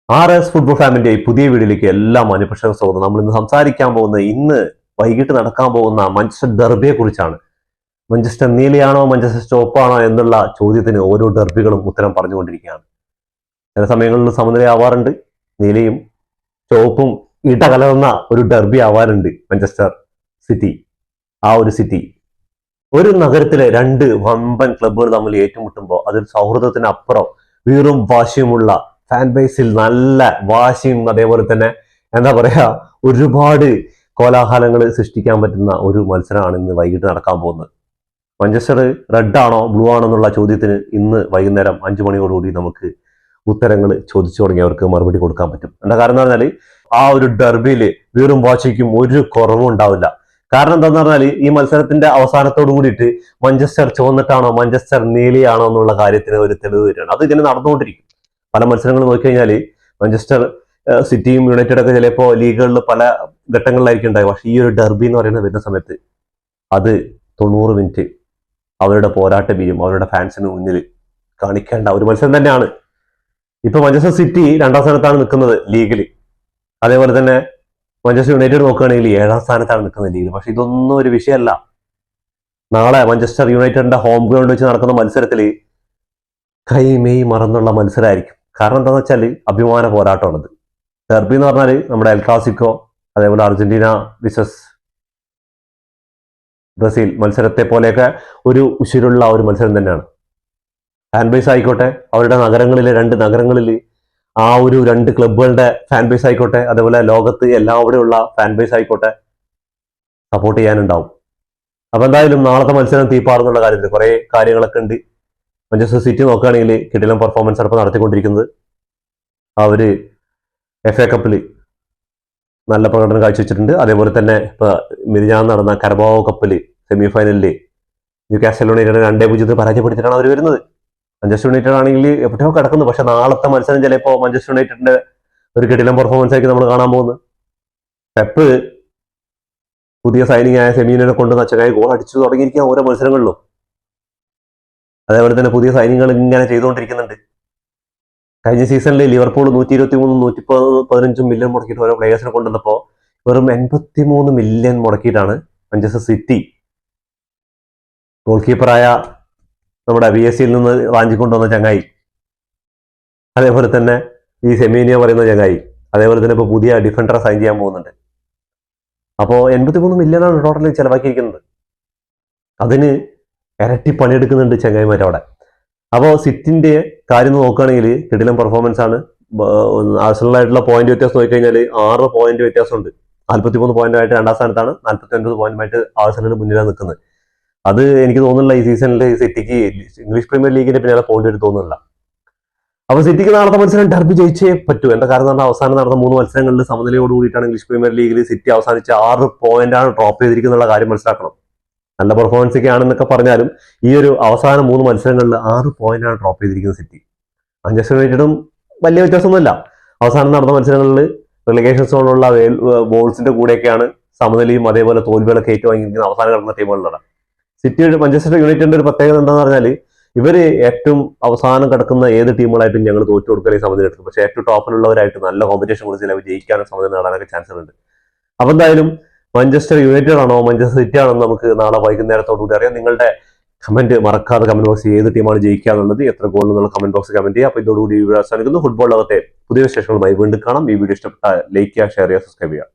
RS football ഫാമിന്റെ പുതിയ വീഡിയോയിലേക്ക് എല്ലാ മാന്യപ്രേക്ഷകർക്കും സ്വാഗതം. നമ്മൾ ഇന്ന് സംസാരിക്കാൻ പോകുന്നത് ഇന്ന് വൈകിട്ട് നടക്കാൻ പോകുന്ന മാഞ്ചസ്റ്റർ ഡെർബിയെ കുറിച്ചാണ്. മാഞ്ചസ്റ്റർ നീലയാണോ മാഞ്ചസ്റ്റർ ചുവപ്പാണോ എന്നുള്ള ചോദ്യത്തിന് ഓരോ ഡെർബികളും ഉത്തരം പറഞ്ഞുകൊണ്ടിരിക്കുകയാണ്. ചില സമയങ്ങളിൽ സമനിലയാവാറുണ്ട്, നീലയും ചുവപ്പും ഇടകലർന്ന ഒരു ഡെർബി ആവാറുണ്ട്. മാഞ്ചസ്റ്റർ സിറ്റി, ആ ഒരു സിറ്റി ഒരു നഗരത്തിലെ രണ്ട് വമ്പൻ ക്ലബ്ബുകൾ തമ്മിൽ ഏറ്റുമുട്ടുമ്പോൾ അതിൽ സൗഹൃദത്തിന് അപ്പുറം വീറും വാശിയുമുള്ള ഫാൻ ബേസിൽ നല്ല വാശിയും അതേപോലെ തന്നെ എന്താ പറയാ ഒരുപാട് കോലാഹലങ്ങൾ സൃഷ്ടിക്കാൻ പറ്റുന്ന ഒരു മത്സരമാണ് ഇന്ന് വൈകിട്ട് നടക്കാൻ പോകുന്നത്. മാഞ്ചസ്റ്റർ റെഡ് ആണോ ബ്ലൂ ആണോ എന്നുള്ള ചോദ്യത്തിന് ഇന്ന് വൈകുന്നേരം 5 മണിയോടുകൂടി നമുക്ക് ഉത്തരങ്ങൾ ചോദിച്ചു തുടങ്ങിയവർക്ക് മറുപടി കൊടുക്കാൻ പറ്റും. എന്താ കാരണം എന്ന് പറഞ്ഞാൽ ആ ഒരു ഡെർബിയിൽ വീറും വാശിക്കും ഒരു കുറവും ഉണ്ടാവില്ല. കാരണം എന്താന്ന് പറഞ്ഞാൽ ഈ മത്സരത്തിന്റെ അവസാനത്തോടു കൂടിയിട്ട് മാഞ്ചസ്റ്റർ ചുവന്നിട്ടാണോ മാഞ്ചസ്റ്റർ നീലയാണോ എന്നുള്ള കാര്യത്തിന് ഒരു തെളിവ് വരികയാണ്. അത് ഇങ്ങനെ നടന്നുകൊണ്ടിരിക്കും. പല മത്സരങ്ങൾ നോക്കിക്കഴിഞ്ഞാൽ മാഞ്ചസ്റ്റർ സിറ്റിയും യുണൈറ്റഡ് ഒക്കെ ചിലപ്പോൾ ലീഗുകളിൽ പല ഘട്ടങ്ങളിലായിരിക്കും ഉണ്ടായി. പക്ഷേ ഈ ഒരു ഡെർബി എന്ന് പറയുന്നത് വരുന്ന സമയത്ത് അത് 90 മിനിറ്റ് അവരുടെ പോരാട്ട വീര്യം അവരുടെ ഫാൻസിന് മുന്നിൽ കാണിക്കേണ്ട ഒരു മത്സരം തന്നെയാണ്. ഇപ്പൊ മാഞ്ചസ്റ്റർ സിറ്റി 2ാം സ്ഥാനത്താണ് നിൽക്കുന്നത് ലീഗിൽ. അതേപോലെ തന്നെ മാഞ്ചസ്റ്റർ യുണൈറ്റഡ് നോക്കുകയാണെങ്കിൽ 7ാം സ്ഥാനത്താണ് നിൽക്കുന്നത് ലീഗിൽ. പക്ഷെ ഇതൊന്നും ഒരു വിഷയമല്ല. നാളെ മാഞ്ചസ്റ്റർ യുണൈറ്റഡിന്റെ ഹോം ഗ്രൗണ്ട് വെച്ച് നടക്കുന്ന മത്സരത്തിൽ കൈമെയ് മറന്നുള്ള മത്സരമായിരിക്കും. കാരണം എന്താണെന്ന് വെച്ചാൽ അഭിമാന പോരാട്ടമാണത്. ഡെർബി എന്ന് പറഞ്ഞാൽ നമ്മുടെ എൽ ക്ലാസിക്കോ, അതേപോലെ അർജന്റീന വിസസ് ബ്രസീൽ മത്സരത്തെ പോലെയൊക്കെ ഒരു ഉശിരുള്ള ഒരു മത്സരം തന്നെയാണ്. ഫാൻ ബേസ് ആയിക്കോട്ടെ, അവരുടെ നഗരങ്ങളിലെ 2 നഗരങ്ങളിൽ ആ ഒരു 2 ക്ലബ്ബുകളുടെ ഫാൻ ബേസ് ആയിക്കോട്ടെ, അതേപോലെ ലോകത്ത് എല്ലാവിടെയുള്ള ഫാൻ ബേസ് ആയിക്കോട്ടെ സപ്പോർട്ട് ചെയ്യാനുണ്ടാവും. അപ്പൊ എന്തായാലും നാളത്തെ മത്സരം തീപ്പാറുന്നുള്ള കാര്യത്തിൽ കുറെ കാര്യങ്ങളൊക്കെ ഉണ്ട്. മാഞ്ചസ്റ്റർ സിറ്റി നോക്കുകയാണെങ്കിൽ കിടിലൻ പെർഫോമൻസ് ആണ് ഇപ്പോൾ നടത്തിക്കൊണ്ടിരിക്കുന്നത്. അവര് FA കപ്പിൽ നല്ല പ്രകടനം കാഴ്ചവെച്ചിട്ടുണ്ട്. അതേപോലെ തന്നെ ഇപ്പൊ മിനിഞ്ഞാന്ന് നടന്ന കരബാവോ കപ്പിൽ സെമി ഫൈനലിൽ ന്യൂകാസൽ യുണൈറ്റഡ് 2-0 പരാജയപ്പെടുത്തിയിട്ടാണ് അവർ വരുന്നത്. മാഞ്ചസ്റ്റർ യുണൈറ്റഡ് ആണെങ്കിൽ എവിടെയോ കിടക്കുന്നു. പക്ഷെ നാളത്തെ മത്സരം ചിലപ്പോൾ മാഞ്ചസ്റ്റർ യുണൈറ്റഡിന്റെ ഒരു കിടിലൻ പെർഫോമൻസ് ആയിരിക്കും നമ്മൾ കാണാൻ പോകുന്നത്. പെപ്പ് പുതിയ സൈനിങ് ആയ സെമീനെ കൊണ്ട് നച്ചകായി ഗോൾ അടിച്ചു തുടങ്ങിയിരിക്കുക ഓരോ മത്സരങ്ങളിലും. അതേപോലെ തന്നെ പുതിയ സൈനിങ്ങൾ ഇങ്ങനെ ചെയ്തുകൊണ്ടിരിക്കുന്നുണ്ട്. കഴിഞ്ഞ സീസണിൽ ലിവർപൂൾ 123-115 മില്യൺ മുടക്കിയിട്ട് ഓരോ പ്ലേയേഴ്സിനെ കൊണ്ടുവന്നപ്പോൾ വെറും 83 മില്യൺ മുടക്കിയിട്ടാണ് മാഞ്ചസ്റ്റർ സിറ്റി ഗോൾ കീപ്പറായ നമ്മുടെ VSCയിൽ നിന്ന് വാങ്ങിക്കൊണ്ടുവന്ന ചങ്ങായി, അതേപോലെ തന്നെ ഈ സെമീനിയ പറയുന്ന ചങ്ങായി, അതേപോലെ തന്നെ ഇപ്പോൾ പുതിയ ഡിഫൻഡറെ സൈൻ ചെയ്യാൻ പോകുന്നുണ്ട്. അപ്പോൾ 83 മില്യണാണ് ടോട്ടലി ചിലവാക്കിയിരിക്കുന്നത്. അതിന് ഇരട്ടി പണിയെടുക്കുന്നുണ്ട് ചങ്ങായിമാരവിടെ. അപ്പോൾ സിറ്റിന്റെ കാര്യം നോക്കുകയാണെങ്കിൽ കിടിലൻ പെർഫോമൻസ് ആണ്. ആഴ്സണലായിട്ടുള്ള പോയിന്റ് വ്യത്യാസം നോക്കിക്കഴിഞ്ഞാൽ 6 പോയിന്റ് വ്യത്യാസമുണ്ട്. 43 പോയിന്റുമായിട്ട് 2ാം സ്ഥാനത്താണ്, 49 പോയിന്റുമായിട്ട് ആഴ്സണൽ മുന്നിലാണ് നിൽക്കുന്നത്. അത് എനിക്ക് തോന്നുന്നില്ല ഈ സീസണിൽ സിറ്റിക്ക് ഇംഗ്ലീഷ് പ്രീമിയർ ലീഗിന്റെ പിന്നാലെ പോകേണ്ടി വരും തോന്നുന്നില്ല. അപ്പൊ സിറ്റിക്ക് നാളത്തെ മത്സരം ഡെർബി ജയിച്ചേ പറ്റൂ. എന്താ കാരണം പറഞ്ഞാൽ അവസാനം നടന്ന 3 മത്സരങ്ങളിൽ സമനിലയോട് കൂടിയിട്ടാണ് ഇംഗ്ലീഷ് പ്രീമിയർ ലീഗിൽ സിറ്റി അവസാനിച്ച് 6 പോയിന്റാണ് ഡ്രോപ്പ് ചെയ്തിരിക്കുന്ന കാര്യം മനസ്സിലാക്കണം. നല്ല പെർഫോമൻസ് ഒക്കെ ആണെന്നൊക്കെ പറഞ്ഞാലും ഈ ഒരു അവസാന 3 മത്സരങ്ങളിൽ 6 പോയിന്റാണ് ഡ്രോപ്പ് ചെയ്തിരിക്കുന്നത് സിറ്റി. മാഞ്ചസ്റ്റർ യുണൈറ്റഡും വലിയ വ്യത്യാസമൊന്നുമില്ല. അവസാനം നടന്ന മത്സരങ്ങളിൽ റിലിഗേഷൻ സോണിലുള്ള ബോൾസിന്റെ കൂടെയൊക്കെയാണ് സമനിലയും അതേപോലെ തോൽവികളൊക്കെ ഏറ്റുവാങ്ങിയിരിക്കുന്ന അവസാനം കിടന്ന ടീമുകളിലാണ്. സിറ്റിയുടെ മാഞ്ചസ്റ്റർ യുണൈറ്റഡിന്റെ ഒരു പ്രത്യേകത എന്താണെന്ന് പറഞ്ഞാൽ ഇവര് ഏറ്റവും അവസാനം കിടക്കുന്ന ഏത് ടീമുകളായിട്ടും ഞങ്ങൾ തോറ്റു കൊടുക്കലേ സമനില എടുക്കും. പക്ഷേ ഏറ്റവും ടോപ്പിലുള്ളവരായിട്ട് നല്ല കോമ്പറ്റീഷൻ കൊടുത്ത് അവർ ജയിക്കാനും സമനില നേടാനൊക്കെ ചാൻസ് ഉണ്ട്. അപ്പൊ എന്തായാലും മാഞ്ചസ്റ്റർ യുണൈറ്റഡ് ആണോ മാഞ്ചസ്റ്റർ സിറ്റി ആണോ നമുക്ക് നാളെ വൈകുന്നേരത്തോടുകൂടി അറിയാം. നിങ്ങളുടെ കമന്റ് മറക്കാതെ കമന്റ് ബോക്സിൽ ഏത് ടീമാണ് ജയിക്കുക എന്നുള്ളത്, എത്ര ഗോൾ എന്നുള്ള കമന്റ് ബോക്സിൽ കമന്റ് ചെയ്യുക. അപ്പൊ ഇതോടുകൂടി വീഡിയോ അവസാനിക്കുന്നു. ഫുട്ബോൾ ലോകത്തെ പുതിയ വിശേഷങ്ങളുമായി വീണ്ടും കാണാം. ഈ വീഡിയോ ഇഷ്ടപ്പെട്ട ലൈക്ക് ചെയ്യുക, ഷെയർ ചെയ്യുക, സബ്സ്ക്രൈബ് ചെയ്യുക.